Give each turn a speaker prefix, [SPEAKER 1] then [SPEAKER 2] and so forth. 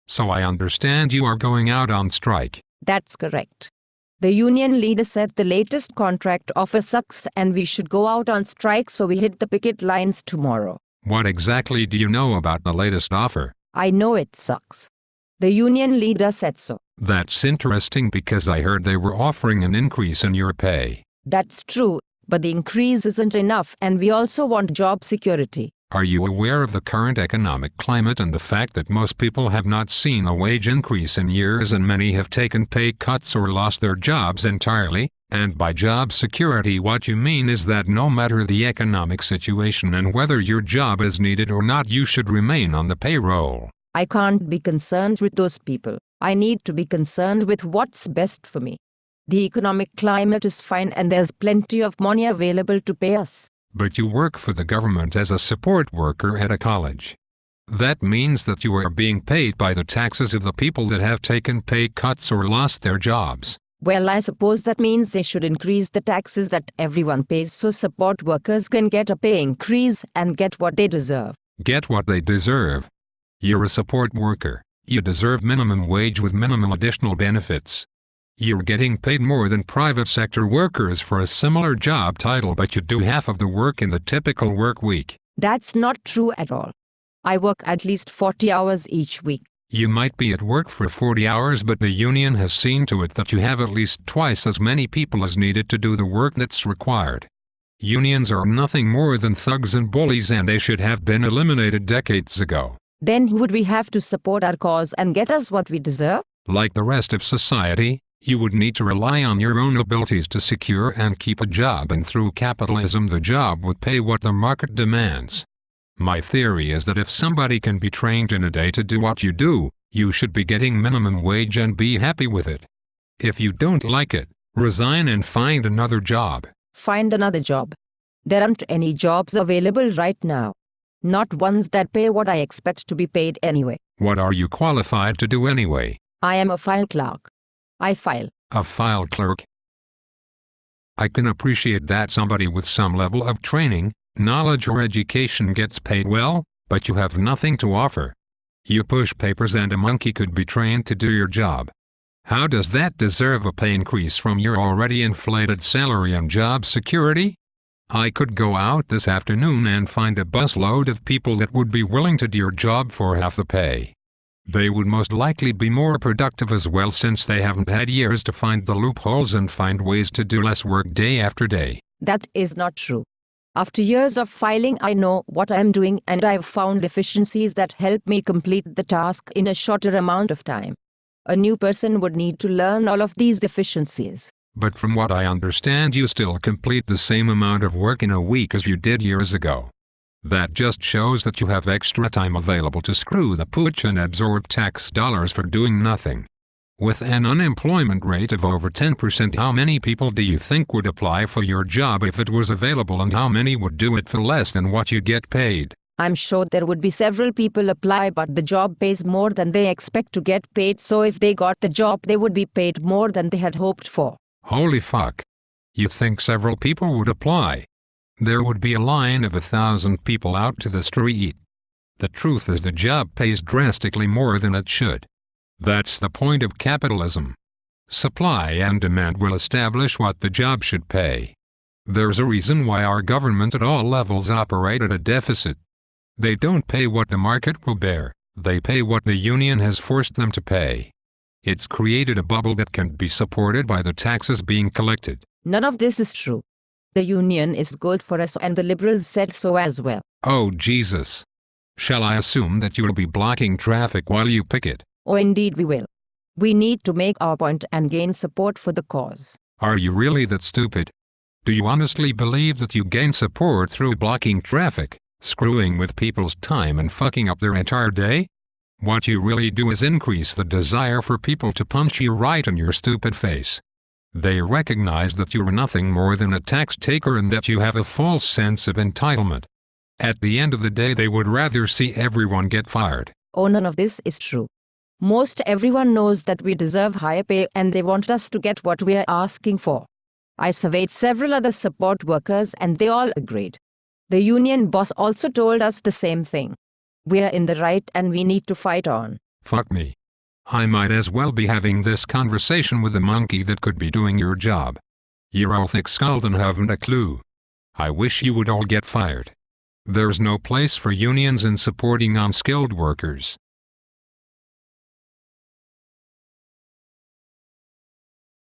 [SPEAKER 1] So I understand you are going out on strike.
[SPEAKER 2] That's correct. The union leader said the latest contract offer sucks and we should go out on strike, so we hit the picket lines tomorrow.
[SPEAKER 1] What exactly do you know about the latest offer?
[SPEAKER 2] I know it sucks. The union leader said so.
[SPEAKER 1] That's interesting because I heard they were offering an increase in your pay.
[SPEAKER 2] That's true, but the increase isn't enough and we also want job security.
[SPEAKER 1] Are you aware of the current economic climate and the fact that most people have not seen a wage increase in years and many have taken pay cuts or lost their jobs entirely? And by job security, what you mean is that no matter the economic situation and whether your job is needed or not, you should remain on the payroll.
[SPEAKER 2] I can't be concerned with those people. I need to be concerned with what's best for me. The economic climate is fine and there's plenty of money available to pay us.
[SPEAKER 1] But you work for the government as a support worker at a college. That means that you are being paid by the taxes of the people that have taken pay cuts or lost their jobs.
[SPEAKER 2] Well, I suppose that means they should increase the taxes that everyone pays so support workers can get a pay increase and get what they deserve.
[SPEAKER 1] Get what they deserve? You're a support worker. You deserve minimum wage with minimum additional benefits. You're getting paid more than private sector workers for a similar job title, but you do half of the work in the typical work week.
[SPEAKER 2] That's not true at all. I work at least 40 hours each week.
[SPEAKER 1] You might be at work for 40 hours, but the union has seen to it that you have at least twice as many people as needed to do the work that's required. Unions are nothing more than thugs and bullies, and they should have been eliminated decades ago.
[SPEAKER 2] Then would we have to support our cause and get us what we deserve?
[SPEAKER 1] Like the rest of society, you would need to rely on your own abilities to secure and keep a job, and through capitalism the job would pay what the market demands. My theory is that if somebody can be trained in a day to do what you do, you should be getting minimum wage and be happy with it. If you don't like it, resign and find another job.
[SPEAKER 2] Find another job? There aren't any jobs available right now. Not ones that pay what I expect to be paid anyway.
[SPEAKER 1] What are you qualified to do anyway?
[SPEAKER 2] I am a file clerk. I file.
[SPEAKER 1] A file clerk? I can appreciate that somebody with some level of training, knowledge or education gets paid well, but you have nothing to offer. You push papers and a monkey could be trained to do your job. How does that deserve a pay increase from your already inflated salary and job security? I could go out this afternoon and find a busload of people that would be willing to do your job for half the pay. They would most likely be more productive as well, since they haven't had years to find the loopholes and find ways to do less work day after day.
[SPEAKER 2] That is not true. After years of filing, I know what I am doing and I have found efficiencies that help me complete the task in a shorter amount of time. A new person would need to learn all of these efficiencies.
[SPEAKER 1] But from what I understand, you still complete the same amount of work in a week as you did years ago. That just shows that you have extra time available to screw the pooch and absorb tax dollars for doing nothing. With an unemployment rate of over 10%, how many people do you think would apply for your job if it was available, and how many would do it for less than what you get paid?
[SPEAKER 2] I'm sure there would be several people apply, but the job pays more than they expect to get paid, so if they got the job they would be paid more than they had hoped for.
[SPEAKER 1] Holy fuck. You think several people would apply? There would be a line of 1,000 people out to the street. The truth is the job pays drastically more than it should. That's the point of capitalism. Supply and demand will establish what the job should pay. There's a reason why our government at all levels operate at a deficit. They don't pay what the market will bear, they pay what the union has forced them to pay. It's created a bubble that can be supported by the taxes being collected.
[SPEAKER 2] None of this is true. The union is good for us and the liberals said so as well.
[SPEAKER 1] Oh Jesus. Shall I assume that you'll be blocking traffic while you picket?
[SPEAKER 2] Oh, indeed we will. We need to make our point and gain support for the cause.
[SPEAKER 1] Are you really that stupid? Do you honestly believe that you gain support through blocking traffic, screwing with people's time and fucking up their entire day? What you really do is increase the desire for people to punch you right in your stupid face. They recognize that you are nothing more than a tax taker and that you have a false sense of entitlement. At the end of the day, they would rather see everyone get fired.
[SPEAKER 2] Oh, none of this is true. Most everyone knows that we deserve higher pay and they want us to get what we are asking for. I surveyed several other support workers and they all agreed. The union boss also told us the same thing. We are in the right and we need to fight on.
[SPEAKER 1] Fuck me. I might as well be having this conversation with a monkey that could be doing your job. You're all thick-skulled and haven't a clue. I wish you would all get fired. There's no place for unions in supporting unskilled workers.